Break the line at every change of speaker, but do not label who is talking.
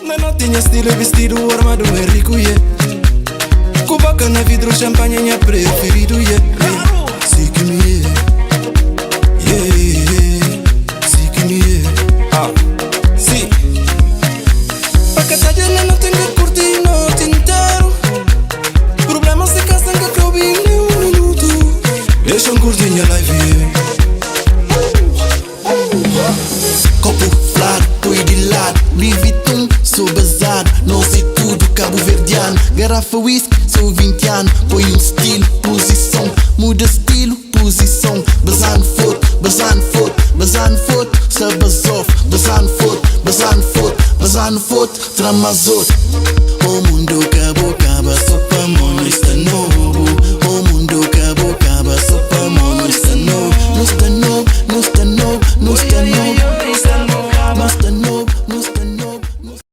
não tinha estilo, vestido, armado é rico, yeah. Cubaca na vidro, champanhe, minha preferido, yeah. Sick me, yeah. Sick me, yeah. Sim. Pacatalha não tem que curtir noite inteiro. Problemas de casa que eu vi em minuto. Deixa curtir minha live, yeah. Copo flado, tô de lado. Louis Vuitton, sou bazado. Não sei tudo, cabo verdeano. Garrafa whisky, sou 20 anos. Põe estilo, posição. Muda estilo, posição. Bazando foto, bazando foto, bazando foto. Sabazof, bazando foto, bazando foto, bazando foto. Tramazoto, o mundo acabou.